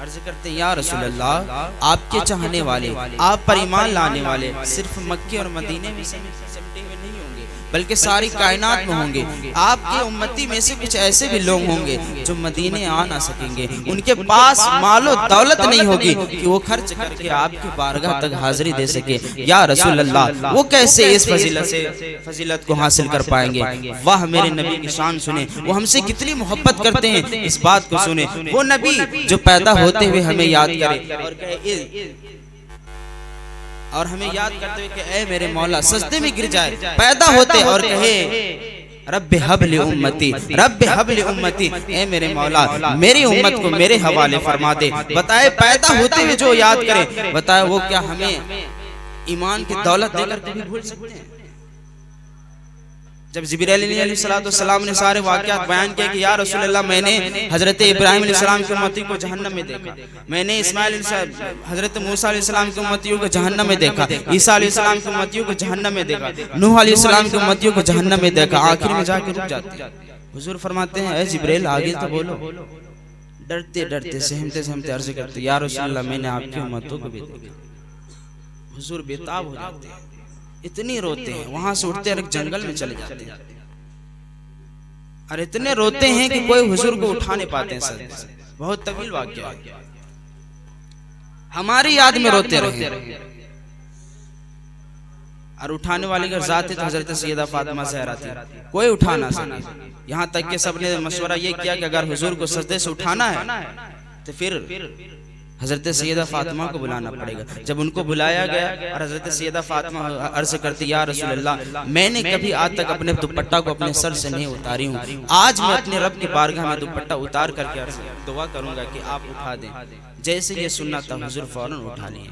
अर्ज करते हैं या रसूल अल्लाह, आपके चाहने वाले, आप पर ईमान लाने वाले सिर्फ मक्के और मदीने में सिमटे हुए नहीं होंगे, बल्कि सारी कायनात में होंगे। आपके उम्मती में से कुछ ऐसे भी लोग होंगे जो मदीने आ ना सकेंगे, उनके पास मालो दौलत नहीं होगी कि वो खर्च करके आपकी बारगाह तक हाजिरी दे सके। या रसूल अल्लाह, वो कैसे इस फजीलत को हासिल कर पाएंगे? वाह मेरे नबी की शान सुने, वो हमसे कितनी मोहब्बत करते हैं, इस बात को सुने। वो नबी जो पैदा होते हुए हमें याद करे और हमें याद करते हुए कि ऐ मेरे मौला, सजदे में गिर जाए पैदा होते और कहे रब्बे हबली उम्मती, रब्बे हबली उम्मती, ऐ मेरे मौला मेरी उम्मत को मेरे हवाले फरमा दे। बताए पैदा होते हुए जो याद करे, बताए वो क्या हमें ईमान की दौलत देकर कभी भूल सकते हैं? जब जिब्रील अलैहिस्सलाम ने सारे वाक़यात बयान किए कि या रसूल अल्लाह, मैंने हजरत इब्राहिम अलैहिस्सलाम की उम्मती को जहन्नम में देखा, मैंने हजरत मूसा अलैहिस्सलाम की उम्मतियों को जहन्नम में देखा, ईसा अलैहिस्सलाम की उम्मतियों को जहन्नम में देखा, नूह अलैहिस्सलाम की उम्मतियों को जहन्नम में देखा, आखिर में जाकर रुक जाते हैं। हुजूर फरमाते हैं, ऐ जिब्रील आगे तो बोलो। डरते डरते सहमते सहमते अर्ज करते, या रसूल अल्लाह, मैंने आपकी उम्मतों को भी देखा। हुजूर बेताब हो जाते हैं, इतनी रोते हैं, वहां से उठते और एक जंगल में चले जाते हैं और इतने रोते हैं कि कोई हुजूर को उठा नहीं पाते हैं सर से। बहुत तवील वाक़या है, हमारी याद में रोते रहे और उठाने वाली अगर जात है तो हजरत सैयदा फातिमा ज़हरा थी, कोई उठा ना सके। यहाँ तक कि सबने मशवरा ये किया कि अगर हुजूर को सजदे से उठाना है तो फिर हजरत सैयदा फातिमा को बुलाना पड़ेगा। जब उनको बुलाया गया और हजरत सैयदा फातिमा अर्ज करती, या रसूल अल्लाह, मैंने कभी आज तक अपने दुपट्टा को अपने सर से नहीं उतारी हूँ, आज मैं अपने रब की बारगाह में दुपट्टा उतार करके दुआ करूंगा कि आप उठा दें। जैसे ये सुनना था हुजूर फौरन उठा लिए,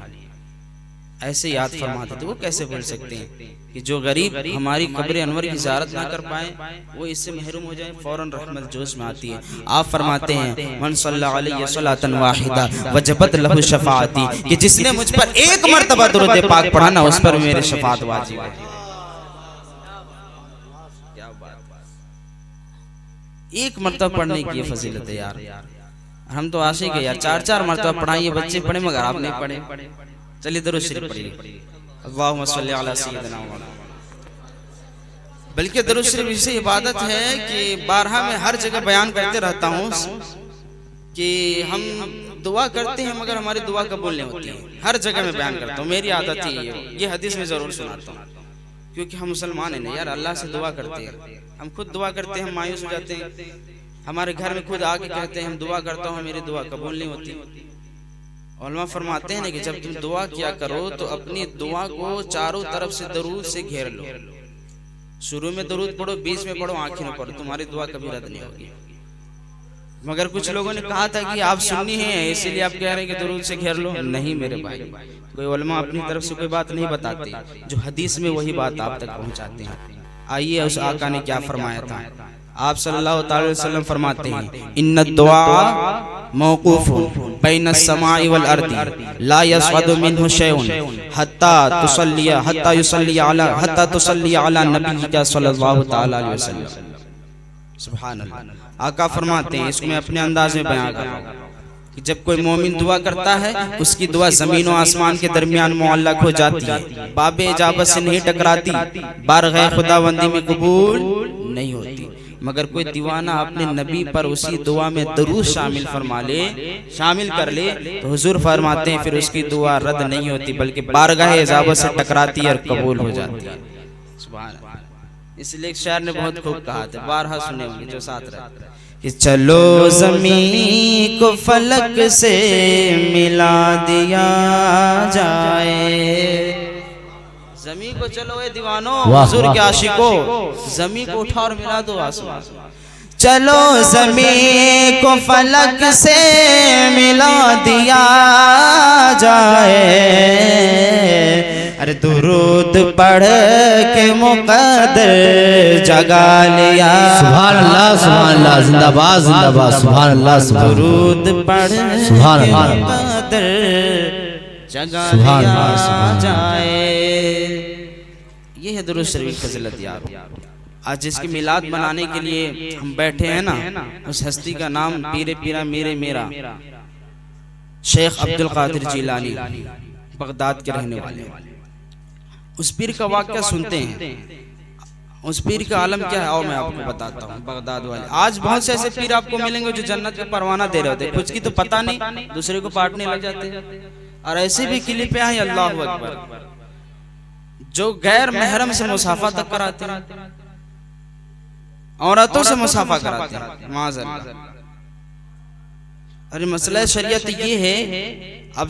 ऐसे याद फरमाते थे। वो कैसे बोल सकते हैं कि जो गरीब हमारी कब्र अनवर की ज़ियारत ना कर पाए वो इससे महरूम हो जाए, फौरन रहमत जोश में आती है। आप फरमाते हैं, मन सल्लल्लाहु अलैहि सलातन वाहिदा वजबत लहु शफाअती, कि जिसने मुझ पर एक मर्तबा दुरूद पाक पढ़ा ना, उस पर मेरे शफाअत वाजिब है। क्या बात, एक मर्तबा पढ़ने की फजीलत है यार। हम तो आशिक है यार, 4-4 मर्तबा पढ़ाइए, बच्चे पढ़े मगर आप नहीं पढ़े। चलिए दरूद शरीफ पढ़िए, अल्लाहुम्मा सल्ली अला सय्यिदिना मुहम्मद। बल्कि दरूद शरीफ ऐसी इबादत है कि बारहा में हर जगह बयान करते रहता हूँ कि हम दुआ करते हैं मगर हमारी दुआ कबूल नहीं होती है। हर जगह में बयान करता हूँ, मेरी आदत ही है, ये हदीस में जरूर सुनाता हूँ, क्योंकि हम मुसलमान हैं ना यार, अल्लाह से दुआ करते हैं। हम खुद दुआ करते हैं, हम मायूस हो जाते हैं, हमारे घर में खुद आके कहते हैं हम दुआ करता हूँ, मेरी दुआ कबूल नहीं होती। उलमा फरमाते हैं ना कि जब तुम दुआ किया करो तो अपनी दुआ को चारों तरफ से दरूद से घेर लो। शुरू में दरूद पढ़ो, बीच में पढ़ो, आखिर में पढ़ो, तुम्हारी दुआ कभी रद्द नहीं होगी। मगर कुछ लोगों ने कहा था कि आप सुन्नी हैं इसीलिए आप कह रहे हैं कि दरूद से घेर लो। नहीं मेरे भाई, कोई उलमा अपनी तरफ से कोई बात नहीं बताते, जो हदीस में वही बात आप तक पहुंचाते हैं। आइए उस आका ने क्या फरमाया था। आप सल्लल्लाहु अलैहि वसल्लम फरमाते हैं, इन्ना दुआ मौकूफुन बैन अस्समाई वल अर्दी ला यसअदु मिन्हु शैउन हत्ता तुसल्ली अला नबीका सल्लल्लाहु तआला अलैहि वसल्लम। सुभान अल्लाह। आका फरमाते हैं, इसको मैं अपने अंदाज में बयां कर रहा हूं कि जब कोई मोमिन दुआ करता है उसकी दुआ जमीन और आसमान के दरमियान मुअल्लक हो जाती है, बाबे इजाबत से नहीं टकराती, बारगाह खुदाबंदी में कबूल नहीं होती। मगर कोई दीवाना अपने नबी पर उसी दुआ में दरूद शामिल कर ले तो हुजूर फरमाते हैं फिर उसकी दुआ रद्द नहीं होती, बल्कि बारगाह इजाबत से टकराती है और कबूल हो जाती है। सुभान अल्लाह। इसलिए एक शायर ने बहुत खूब कहा था, बारहा सुने होंगे जो साथ रहते हैं, कि चलो ज़मीन को फलक से मिला दिया जाए। ज़मीन को चलो ए दीवानो, हुजूर के आशिको, ज़मीन को उठा और मिला दो आसमान। चलो ज़मीन को फलक से मिला दिया जाए, अरे दुरूद पढ़ के मुक़द्दर जगा लिया। सुभान अल्लाह, सुभान अल्लाह, जिंदाबाद जिंदाबाद, सुभान अल्लाह, दुरूद पढ़ के मुक़द्दर जगा लिया जाए। ये है दुरूद शरीफ की फजीलत यार। आज जिसकी मिलाद बनाने के लिए हम बैठे हैं ना, उस हस्ती का नाम पीरे पीरा मेरे मेरा शेख अब्दुल कादिर जिलानी बगदाद के रहने वाले। उस पीर का वाक़या सुनते हैं, उस पीर का आलम क्या है, और मैं आपको बताता हूँ। बगदाद वाले आज बहुत से ऐसे पीर आपको मिलेंगे जो जन्नत का परवाना दे रहे होते, कुछ की तो पता नहीं, दूसरे को बांटने लग जाते। और ऐसे भी क्लिप है, अल्लाह अकबर, जो गैर महरम से मुसाफा तक कराते हैं, औरतों से मुसाफा कराते हैं, माज़अल्लाह। अरे मसला शरीयत ये है अब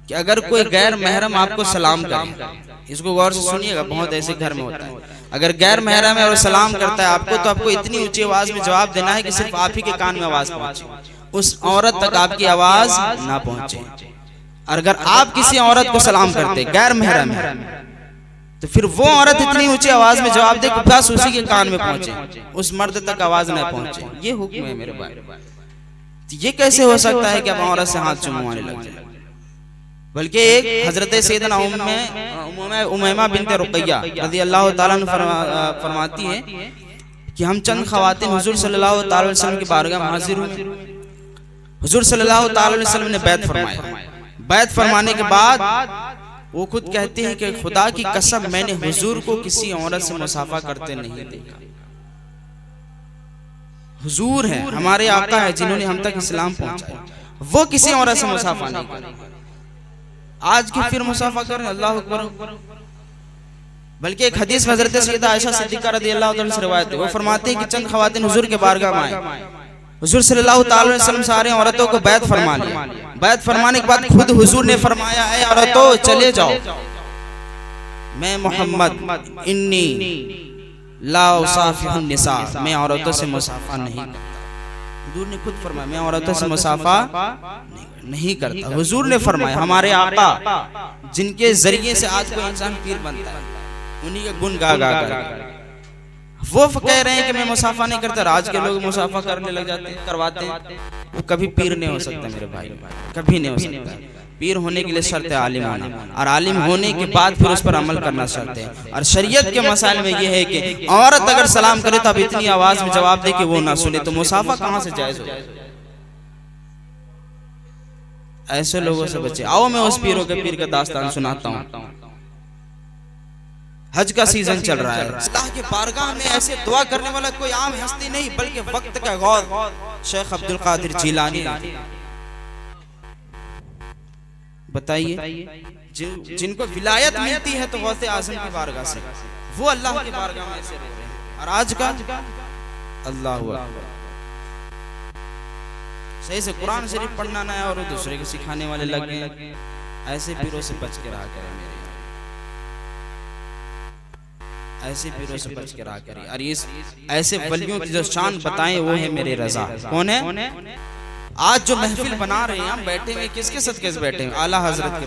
कि अगर कोई गैर महरम आपको सलाम करे, इसको गौर से सुनिएगा, बहुत ऐसे घर में होता है, अगर गैर महरम है और सलाम करता है आपको, तो आपको इतनी ऊंची आवाज में जवाब देना है कि सिर्फ आप ही के कान में आवाज पहुंचे, उस औरत तक आपकी आवाज ना पहुंचे। और अगर आप किसी औरत को सलाम करते गैर महरम है, तो फिर वो औरत इतनी ऊंची आवाज में जवाब दे कि बस उसी के कान में पहुंचे, उस मर्द तक आवाज न पहुंचे। ये हुक्म है मेरे भाई। तो ये कैसे हो सकता है कि आप औरत से हाथ चुमवाने लग जाए? बल्कि एक हजरत सैयदना उमैमा बिनते रुकैया रज़ी अल्लाह ताला अन्हा फरमाती है कि हम चंद खवातीन हुजूर सल्लल्लाहु अलैहि वसल्लम की बारगाह में हाजिर हुए। हुजूर सल्लल्लाहु अलैहि वसल्लम ने बैत फरमाया। बैत फरमाने के बाद वो खुद कहते हैं कि खुदा की कसम, मैंने हुजूर को किसी औरत से मुसाफा करते नहीं देखा। हुजूर हैं, हमारे आका है, जिन्होंने हम तक इस्लाम पहुंचाया, वो किसी औरत से मुसाफा नहीं करे। आज की फिर मुसाफा करें, अल्लाह अकबर। बल्कि एक हदीस में हजरत सैयदा आयशा सिद्दीका रज़ियल्लाहु ताला से रिवायत है, वो फरमाते हैं कि चंद खवातीन हुजूर के बारगाह में आए। हुजूर सल्लल्लाहु अलैहि वसल्लम सारे औरतों को बैत फरमा लिया। बैत फरमाने के बाद खुद हुजूर ने फरमाया, ऐ औरतों चले जाओ, मैं मोहम्मद इन्नी ला उसाफिहुन निसा, मैं औरतों से मुसाफा नहीं करता। हुजूर ने खुद फरमाया, मैं औरतों से मुसाफा नहीं करता। हुजूर ने फरमाया, हमारे आका जिनके जरिए से आज कोई इंसान पीर बनता है, उन्हीं का गुण गा गा कर वो कह रहे हैं कि मैं मुसाफा नहीं करता। आज के लोग मुसाफा करने लग जाते हैं, करवाते हैं। वो कभी पीर नहीं हो सकता मेरे भाई, कभी नहीं हो सकता। पीर होने के लिए शर्त है आलिम होना, और आलिम होने के बाद फिर उस पर अमल करना शर्त है। और शरीयत के मसाइल में यह है कि औरत अगर सलाम करे तो अब इतनी आवाज में जवाब दे कि वो ना सुने, तो मुसाफा कहां से जायज हो? ऐसे लोगों से बचे। आओ मैं उस पीरों के पीर का दास्तान सुनाता हूँ। हज का सीजन चल रहा है, अल्लाह के बारगाह में ऐसे दुआ करने वाला कोई आम हस्ती नहीं, बल्कि वक्त का गौर शेख अब्दुल कादिर जिलानी। बताइए, जिनको विलायत मिलती है तो गौसे आज़म की बारगाह से, वो अल्लाह की बारगाह में ऐसे रह रहे हैं। और आज का अल्लाह हुआ सही से कुरान शरीफ पढ़ना ना है और दूसरे को सिखाने वाले लग गए। ऐसे पीरों से बच के रहा करें मेरे, ऐसे पीरों से बच के रहा करें। और इस ऐसे वलियों की जो शान बताएं वो है मेरे रजा। कौन है? आज जो महफिल बना रहे हैं हम बैठे हुए, किसके सदके से बैठे हैं? आला हजरत के।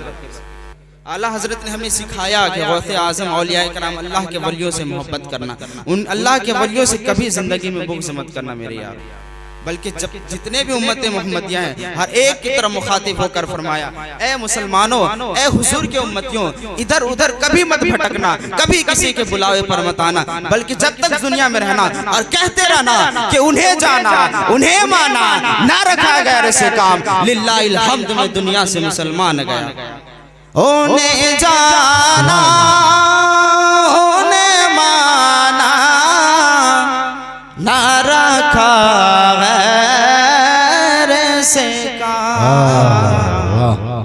आला हजरत ने हमें सिखाया कि गौसे आजम औलिया कराम अल्लाह के वलियों से मोहब्बत करना, उन अल्लाह के वलियों से कभी जिंदगी में बुग़्ज़ मत करना मेरे यार। बल्कि जब जितने भी उम्मतें मोहम्मदिया हैं, हर एक की तरफ मुखातिब होकर फरमाया, ए मुसलमानों, ए हुजूर के उम्मतियों, इधर उधर कभी मत भटकना, कभी किसी के बुलावे पर मत आना, बल्कि जब तक दुनिया में रहना और कहते रहना कि उन्हें जाना, उन्हें माना, ना रखा गैर से काम, लिल्लाहिल हम्द में दुनिया से मुसलमान गया। उन्हें जाना, उन्हें माना, ना रखा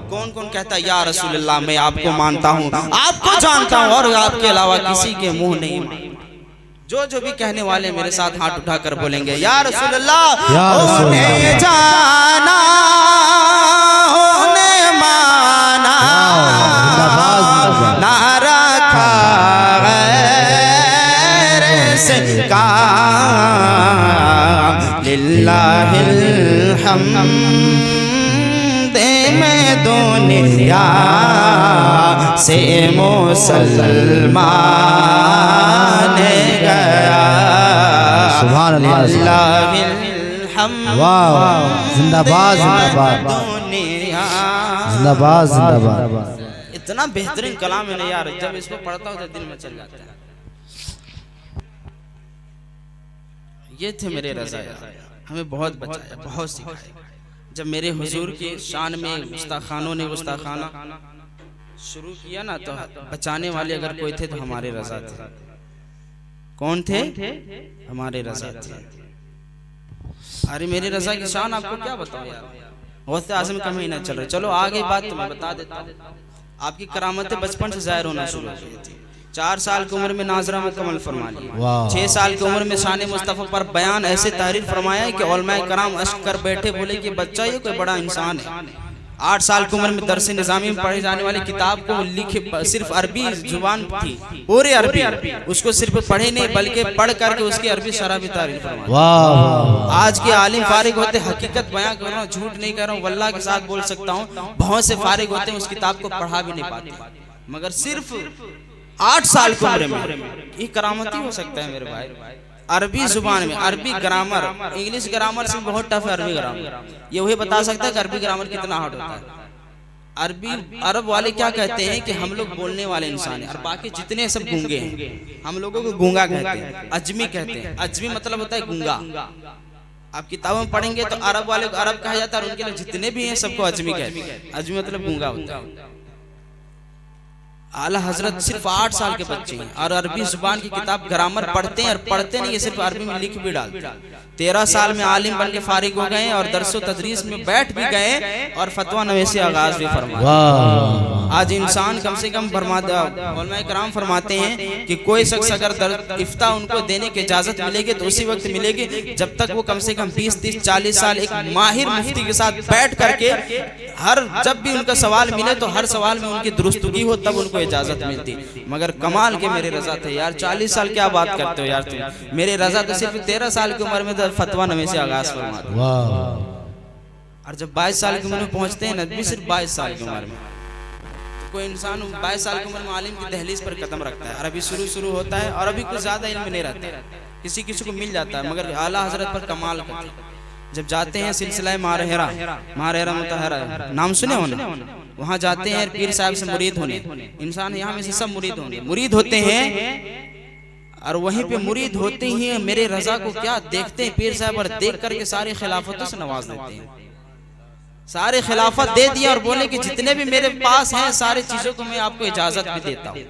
कौन कौन कहता है या रसूल अल्लाह, मैं आपको मानता हूँ, आपको जानता हूँ, और आपके अलावा किसी के मुंह नहीं। जो भी कहने वाले मेरे साथ हाथ उठाकर बोलेंगे या रसूल अल्लाह, उन्हें जाना, उन्हें माना, ना रखा गैर से काम, लिल्लाहिल हम्द में दुनिया से मुसलमान गया। सुभान अल्लाह, वाह, जिंदाबाद जिंदाबाद जिंदाबाद जिंदाबाद। इतना बेहतरीन कलाम है ना यार, जब इसको पढ़ता हूँ तो दिल में चल जाता है। ये थे मेरे रज़ा, हमें बहुत बचाया, बहुत सिखाया। जब मेरे हुजूर के शान में गुस्ताखानों ने गुस्ताखाना शुरू किया ना, तो बचाने वाले अगर कोई थे तो हमारे रजा थे। कौन थे? हमारे रजा थे। अरे मेरे रजा की शान आपको क्या बताऊं यार, गौसे आज़म का महीना चल रहा है। चलो आगे बात तो मैं बता देता हूँ। आपकी करामतें बचपन से जाहिर होना शुरू हो गई थी। 4 साल की उम्र में नाजरा मुकम्मल फरमा ली। 6 साल की उम्र में शान मुस्तफ़ा पर बयान ऐसे तहरीर फरमाया कि उलमाए कराम अश्क कर बैठे, बोले कि बच्चा ये कोई बड़ा इंसान है। 8 साल की उम्र में दरस निज़ामी में पढ़ी जाने वाली किताब को लिखे, सिर्फ अरबी जुबान थी, पूरे अरबी, उसको सिर्फ पढ़े नहीं बल्कि पढ़ करके उसकी अरबी शरह भी तारीफ फरमाई। आज के आलिम फारिग होते, हकीकत बयां कर रहा हूँ, झूठ नहीं कर रहा हूँ, वल्लाह के साथ बोल सकता हूँ, बहुत से फारिग होते हैं उस किताब को पढ़ा भी नहीं पाते, मगर सिर्फ 8 साल की उम्र में ये करामत ही हो सकता है मेरे भाई। अरबी जुबान में अरबी ग्रामर, इंग्लिश ग्रामर से बहुत टफ है अरबी ग्रामर। ये वही बता सकता है कि अरबी ग्रामर कितना हार्ड होता है। अरबी अरब वाले क्या कहते हैं कि हम लोग बोलने वाले इंसान हैं और बाकी जितने सब गूंगे हैं। हम लोगों को गूंगा कहते हैं, अजमी कहते हैं। अजमी मतलब होता है गूंगा। आप किताबों में पढ़ेंगे तो अरब वाले को अरब कहा जाता है और उनके लिए जितने भी हैं सबको अजमी कहते हैं। अजमी मतलब गूंगा होता है। आला हजरत सिर्फ 8 साल के बच्चे हैं और अरबी जुबान की किताब ग्रामर पढ़ते हैं, और पढ़ते नहीं, ये सिर्फ अरबी में लिख भी डालते हैं। 13 साल में आलिम बन के फारिग हो गए और दरसो तदरीस में बैठ भी गए और फतवा नवीसी आगाज भी फरमाया। आज इंसान कम से कम उलमाए कराम फरमाते हैं कि कोई शख्स अगर इफ्ता उनको देने की इजाजत मिलेगी तो उसी वक्त मिलेगी जब तक वो कम से कम 20, 30, 40 साल एक माहिर मुफ्ती के साथ बैठ करके जब भी उनका सवाल मिले तो हर सवाल में उनकी दुरुस्तगी हो, तब उनको इजाजत मिलती। मगर कमाल के मेरे रजा थे यार। 40 साल क्या बात करते हो यार तुम। मेरे रजा तो सिर्फ 13 साल की उम्र में तो फतवा नवीसी आगाज फरमाते, और जब 22 साल की उम्र में पहुंचते हैं नबी सिर्फ 22 साल की उम्र में, तो कोई इंसान 22 साल की उम्र में आलिम की दहलीज पर कदम रखता है और अभी शुरू होता है और अभी कुछ ज्यादा इल्म नहीं रहता, किसी को मिल जाता है, मगर आला हजरत पर कमाल करते हैं। जब जाते हैं सिलसिला मारहेरा मुतहरा, नाम सुने हो ना, वहाँ जाते हैं पीर साहब से मुरीद होने। इंसान यहाँ में से सब मुरीद होते हैं, और वहीं पे मुरीद होते ही मेरे रजा को क्या देखते हैं पीर साहब, और देख करके सारी खिलाफतों से नवाज देते हैं। सारे खिलाफत दे दिया और बोले कि जितने भी मेरे पास हैं सारी चीजों को मैं आपको इजाजत भी देता हूँ।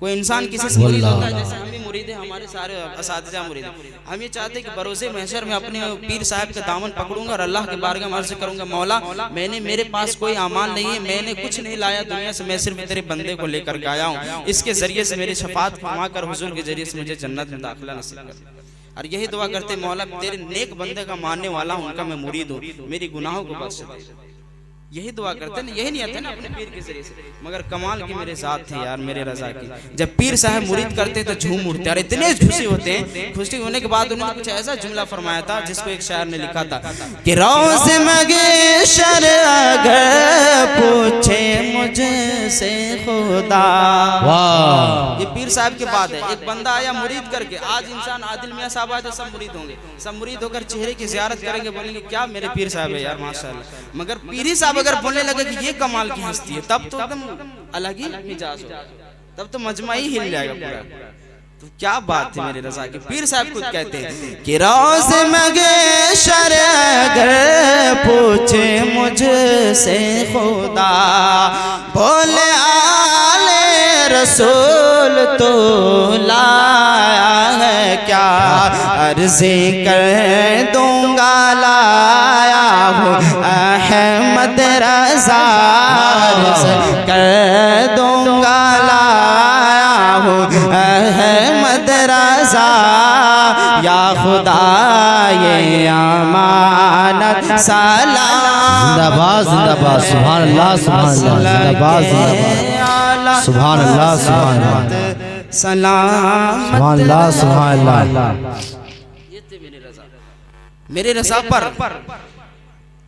कोई इंसान किसी से मुरीद होता है, जैसे हम भी मुरीद हैं, हमारे सारे असातिज़ा मुरीद हैं। हम ये चाहते हैं कि बरोज़े महशर में अपने पीर साहब का दामन पकड़ूंगा और अल्लाह के बारगाह में अर्ज़ करूंगा, मौला मैंने मेरे पास कोई आमान नहीं है, मैंने कुछ नहीं लाया दुनिया से, मैं सिर्फ तेरे बंदे को लेकर के आया हूँ, इसके जरिए से मेरी शफात फरमा कर हुजूर के जरिए से मुझे जन्नत में दाखिला नसीब कर। और यही दुआ करते मौला तेरे नेक बंदे का मानने वाला हूँ, उनका मैं मुरीद हूँ, मेरी गुनाहों को बख्श दे। यही दुआ करते ना, यही नहीं आते ना अपने पीर के जरिए से। मगर कमाल के मेरे साथ थे यार मेरे रजा की। जब पीर साहब मुरीद करते तो झूम उठते और इतने खुशी होते हैं। खुशी होने के बाद उन्होंने कुछ ऐसा जुमला फरमाया था जिसको एक शायर ने लिखा था कि रोज़ मगेशर अगर पूछे मुझसे खुदा। ये पीर साहब के बाद है। एक बंदा आया मुरीद करके, आज इंसान आदिल मियां साहब आए तो सब मुरीद होंगे, सब मुरीद होकर चेहरे की ज़ियारत करेंगे, बोलेंगे क्या मेरे पीर साहब है यार माशाअल्लाह। मगर पीरी साहब अगर बोलने लगे कि ये कमाल की हस्ती है, तब तो एकदम अलग ही मिजाज हो, तब तो मजमा ही हिल जाएगा पूरा। तो क्या बात है मेरे रजा की। पीर साहब खुद कहते हैं कि रोज़ मगेशर अगर पूछे मुझसे खुदा, बोले आले रसूल तो लाया है क्या, अर्ज़ी कर दूंगा लाया हूँ अहमद रज़ा, कर दूंगा लाया हूँ अहमद रज़ा, या खुदा ये अमानत सलाम। जिंदाबाद जिंदाबाद, सुभान अल्लाह सुभान अल्लाह, जिंदाबाद जिंदाबाद, सुभान अल्लाह सुभान अल्लाह, सलाम सुभान अल्लाह सुभान अल्लाह। ये थे मेरे रज़ा पर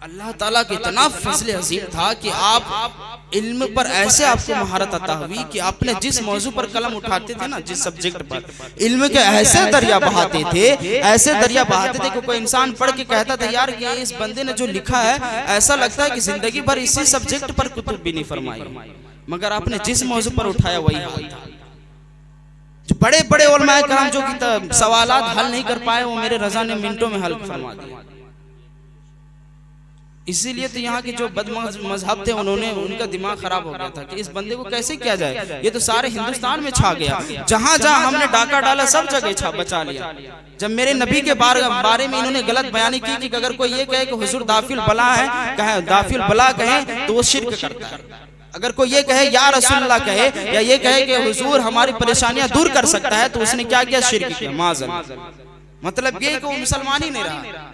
अल्लाह ताला का इतना फज़ल अज़ीम था कि आप इल्म पर ऐसे आपको महारत अता हुई कि आपने जिस मौजू पर कलम उठाते थे ना, जिस सब्जेक्ट पर, इल्म के ऐसे दरिया बहाते थे, ऐसे दरिया बहाते थे कि कोई इंसान पढ़ के कहता था यार ये इस बंदे ने जो लिखा है ऐसा लगता है कि जिंदगी भर इसी सब्जेक्ट पर कुतुब भी नहीं फरमाई, मगर आपने जिस मौजू पर उठाया वही हाल था। जो बड़े बड़े उलमाए कराम जो कि सवालात हल नहीं कर पाए, वो मेरे रज़ा ने मिनटों में हल फरमा दिया। इसीलिए तो यहाँ के जो मजहब थे उन्होंने उनका दिमाग खराब हो गया था कि इस बंदे को कैसे किया जाए। ये तो सारे हिंदुस्तान में छा गया, जहां जहां हमने डाका डाला सब जगह बचा लिया। जब मेरे नबी के बारे में इन्होंने गलत बयानी की कि अगर कोई ये कहे कि हुजूर दाफिल बला है, कहे दाफिल बला कहे तो वो शिर्क करता है। अगर कोई ये कहे या रसूलुल्लाह कहे या ये कहे कि हुजूर हमारी परेशानियां दूर कर सकता है तो उसने क्या किया, शिर्क किया। माज़न मतलब ये कि वो मुसलमान ही नहीं रहा।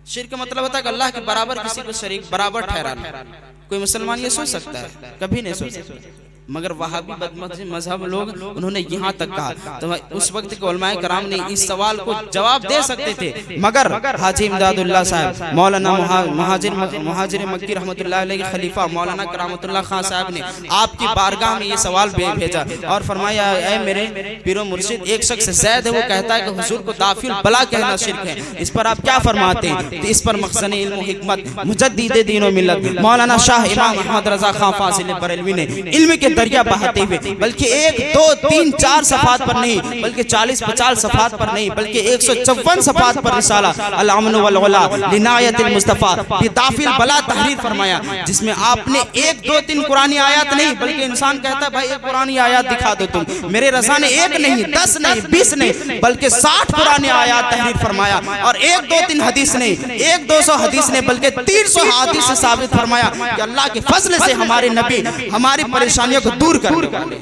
शिर्क मतलब होता है कि अल्लाह के बराबर किसी को शरीक बराबर ठहराना। कोई मुसलमान ये सोच सकता है? कभी नहीं सोच सकता। मगर वहाबी मजहब लोग उन्होंने यहाँ तक कहा। तो उस वक्त के उलमाए कराम ने इस सवाल को जवाब दे सकते थे, मगर हाजी इमदादुल्लाह साहब, मौलाना मुहाजिर मक्की रहमतुल्लाह अलैहि के खलीफा मौलाना करामतुल्लाह खान साहब ने आपकी बारगाह में ये सवाल भेजा और फरमाया, ऐ मेरे पीरो मुर्शिद, एक शख्स ज़ैद है, वो कहता है कि हुजूर को दाफिल बला कहना शिर्क है, इस पर आप क्या फरमाते हैं? तो इस पर मखज़न इल्म हिकमत मुजद्दिद दीन व मिल्लत मौलाना शाह इमाम अहमद रज़ा खान फाजिल बरेलवी ने इल्म के दरिया बहाते हुए, बल्कि 1, 2, 3, 4 सफ़ात पर नहीं, बल्कि 40-50 सफ़ात पर नहीं, बल्कि 154 सफ़ात पर रिसाला अल-अमन वल उला लिनायतिल मुस्तफ़ा बिदाफिल बला तहरीर फरमाया, जिसमें आपने 1, 2, 3 कुरानी आयत नहीं, बल्कि इंसान कहता है भाई एक कुरानी आयत दिखा दो तुम, मेरे रज़ा ने 1 नहीं, 10 नहीं, 20 नहीं, बल्कि 60 कुरानी आयत तहरीर फरमाया। और 1, 2, 3 हदीस नहीं, 1, 200 हदीस ने, बल्कि 300 हदीस से साबित फरमाया कि अल्लाह के फजल से हमारे नबी हमारी परेशानियों को दूर करने वाले।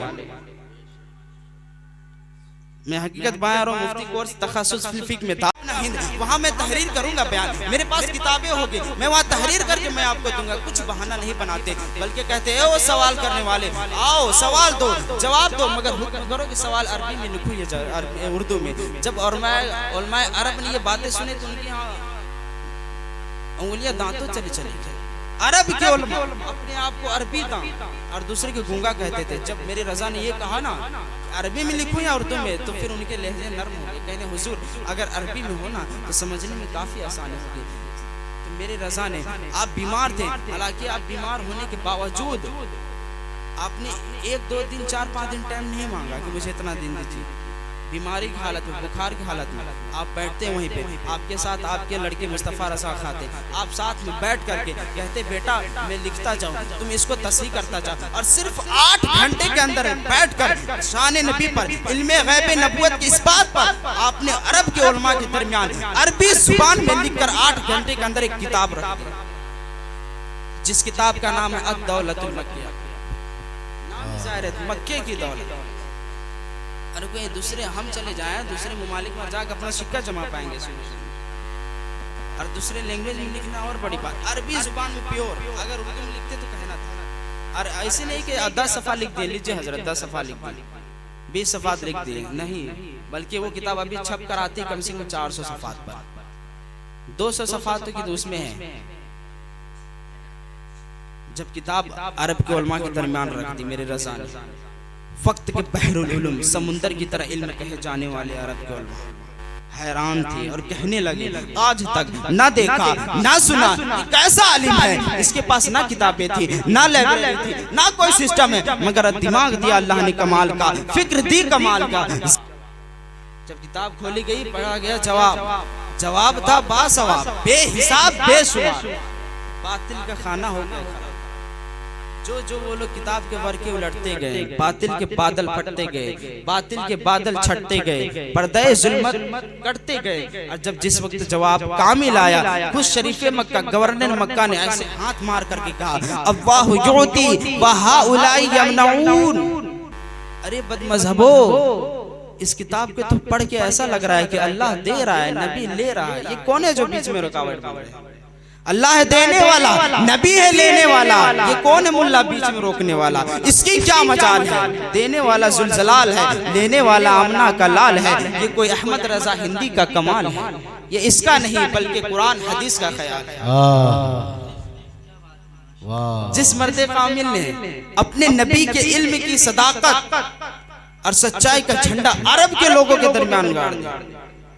मैं हकीकत बयां रहा हूं, मुफ्ती कोर्स तखस्सुस फिक में था ना हिंद, वहां मैं तहरीर करूंगा बयान, मेरे पास किताबें होगी, मैं वहां तहरीर करके मैं आपको दूंगा। कुछ बहाना नहीं बनाते, बल्कि कहते हैं वो सवाल करने वाले आओ सवाल दो जवाब दो, मगर हुक्म करो कि सवाल अरबी में लिखो या उर्दू में। जब उलमाए अरब ने ये बातें सुनी तो उनकी यहाँ उंगलियां दांतों चली गई। अरब के उलमा अपने आप को अरबी दांत और दूसरे को गूंगा कहते थे। जब मेरे रज़ा ने ये कहा ना अरबी में लिखूं या उर्दू में, तो फिर उनके लहजे नर्म हो गए, कहने हुजूर अगर अरबी में हो ना तो समझने में काफ़ी आसानी होगी। तो मेरे रज़ा ने, आप बीमार थे, हालांकि आप बीमार होने के बावजूद आपने 1, 2, 3, 4, 5 दिन टाइम नहीं मांगा कि मुझे इतना दिन दीजिए। बीमारी की हालत में, बुखार की हालत में आप बैठते वहीं पे, आपके साथ आपके लड़के मुस्तफ़ा रज़ा खाते, आप साथ में बैठ करके कहते बेटा मैं लिखता जाऊँ, तुम इसको तस्हीह करता जा। और सिर्फ 8 घंटे के अंदर बैठकर शान नबी पर, इल्मे गैब नबूवत की इस बात पर आपने अरब के उलमा के दरमियान अरबी जुबान में लिखकर 8 घंटे के अंदर एक किताब रख दी, जिस किताब का नाम है अद-दौलतुल मक्किया, नाम ज़ाहिर है मक्के की दौलत। अरे कोई दूसरे हम चले जाएं दूसरे ममालिक में जाकर अपना सिक्का जमा पाएंगे, और दूसरे लैंग्वेज में लिखना और बड़ी बात। अरबी जुबान में प्योर, अगर उर्दू में लिखते तो कहना था। और ऐसे नहीं कि 10 सफ़ा लिख दिए, लीजिए हजरत 10 सफ़ा लिख दिए, 20 सफ़ात लिख दिए, नहीं, बल्कि वो किताब अभी छप कर आती कम से कम 400 सफ़ात पर, 200 सफ़ात की तो उसमें है। जब किताब अरब के उलमा के दरमियान रख दी मेरे रज़ा ने, वक्त के बहरुल उलूम समुंदर की तरह इल्म कहे जाने वाले अरब के उलमा हैरान थे और कहने लगे आज तक ना देखा ना सुना कैसा आलिम है, इसके पास ना किताबें थी, ना लाइब्रेरी थी, ना कोई सिस्टम है, मगर दिमाग दिया अल्लाह ने कमाल का, फिक्र दी कमाल का। जब किताब खोली गई पढ़ा गया जवाब था बासवाब, बेहिसाब बेशुमार, बातिल का खाना हो गया। जो वो लोग किताब के वर्के उलटते गए, बातिल के बादल फटते गए, बातिल के बादल छटते गए, पर्दे जुल्मत कटते गए। और जब जिस वक्त जवाब कामिल आया, खुद शरीफे मक्का गवर्नर मक्का ने ऐसे हाथ मार करके कहा अल्लाहु युती व हाउलाई यमनऊन। अरे बदमज़हबो, इस किताब को तो पढ़ के ऐसा लग रहा है कि अल्लाह दे रहा है, नबी ले रहा है, ये कौन है जो बीच में रुकावट डाल रहा है? अल्लाह है देने वाला, नबी है लेने वाला, ये कौन है मुल्ला बीच में रोकने वाला? इसकी क्या मजाल है? देने वाला जुलजलाल है, लेने वाला आमना का लाल है। ये कोई अहमद रजा हिंदी का कमाल है, ये इसका नहीं बल्कि कुरान हदीस का ख्याल है। जिस मर्दे कामिल ने अपने नबी के इल्म की सदाकत और सच्चाई का झंडा अरब के लोगों के दरमियान गाड़ दिया,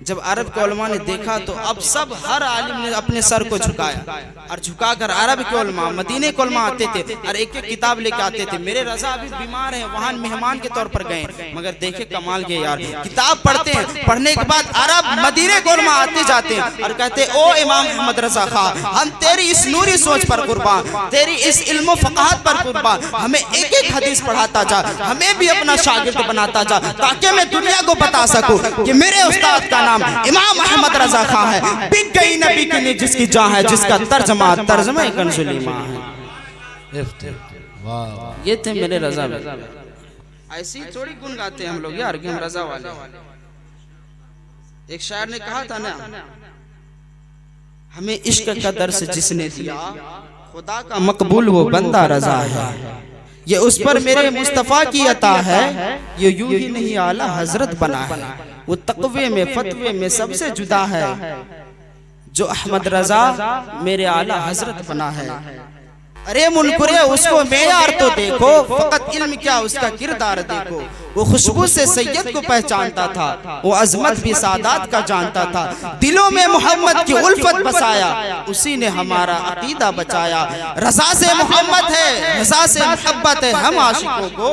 जब अरब के उलमा ने देखा तो अब सब हर आलिम ने अपने सर को झुकाया और झुकाकर अरब के उलमा, मदीने के उलमा आते थे और एक एक किताब लेके आते थे। मेरे रजा अभी बीमार हैं, वहां मेहमान के तौर पर गए, मगर देखे कमाल के यार, किताब पढ़ते हैं, पढ़ने के बाद अरब मदीने के उलमा आते जाते हैं और कहते ओ इमाम अहमद रजा खां, हम तेरी इस नूरी सोच पर कुर्बान, तेरी इस इल्म फक़ाहत पर कुर्बान, हमें एक एक हदीस पढ़ाता जा, हमें भी अपना शागिर्द बनाता जा, ताकि मैं दुनिया को बता सकूं कि मेरे उस्ताद का नाम इमाम अहमद रजा खां है। बिक गई नबी की नींद जिसकी जान है, जिसका तर्जमा कंजुल ईमान है। वाह, ये थे मेरे रजा। ऐसी थोड़ी गुन गाते हैं हम लोग यार कि हम रजा वाले। एक शायर ने कहा था ना, हमें इश्क का दर्स जिसने दिया, खुदा का मकबूल वो बंदा रजा है। ये उस पर मेरे मुस्तफ़ा की अता है, ये यूं ही नहीं आला हजरत बना है। वो तक़वे में फतवे में सबसे जुदा है, जो अहमद रजा मेरे आला हजरत बना है। अरे मुनकुरे उसको मेयार तो देखो, फकत इल्म क्या उसका किरदार देखो। वो खुशबू से सैयद को पहचानता था, वो अजमत भी सादात का जानता था। दिलों में मोहम्मद की उल्फत बसाया, उसी ने हमारा अकीदा बचाया। रजा से मोहम्मद है, रजा से मोहब्बत है हम आशिकों को,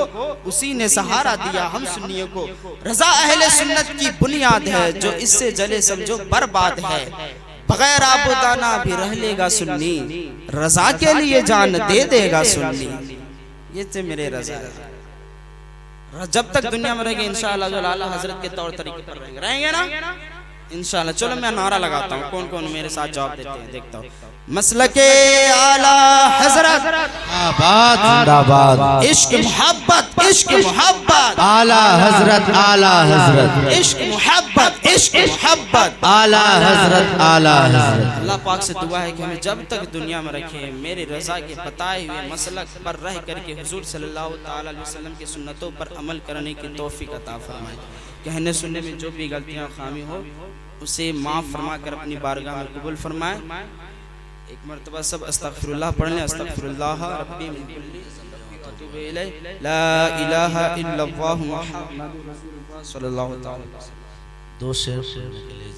उसी ने सहारा दिया हम सुन्नियों को। रजा अहले सुन्नत की बुनियाद है, जो इससे जले समझो बर्बाद है। बगैर आबुदाना भी रह लेगा सुन्नी, रजा के लिए जान दे देगा सुन्नी। ये थे मेरे रजा। जब तक दुनिया में रहेंगे इंशाअल्लाह जो आला हजरत के तौर तरीके पर रहेंगे ना इंशाअल्लाह। चलो मैं नारा लगाता हूँ, कौन कौन मेरे साथ जवाब देते हैं देखता हूँ। मसलके आला हजरत जिंदाबाद जिंदाबाद। इश्क मोहब्बत, इश्क मोहब्बत, आला हजरत, आला हजरत, इश्क मोहब्बत, इश्क मोहब्बत, आला हजरत, आला हजरत। अल्लाह पाक से दुआ है कि हमें जब तक दुनिया में रखे मेरे रजा के बताए हुए मसलक पर रह करके हुजूर सल्लल्लाहु ताला अलैहि वसल्लम की सुन्नतों पर अमल करने की तौफीक अता फरमाए। कहने सुनने में जो भी गलतियां खामी हो उसे माफ़ फरमा कर अपनी बारगाह में कबूल फरमाए। एक मरतबा सब अस्तगफिरुल्लाह पढ़ लें। अस्तगफिरुल्लाह रब्बी मिन कुल्ली ज़ंबिन व अतूबु इलैहि, ला इलाहा इल्लल्लाहु मुहम्मदुर रसूलुल्लाह सल्लल्लाहु अलैहि वसल्लम। दो शेर के लिए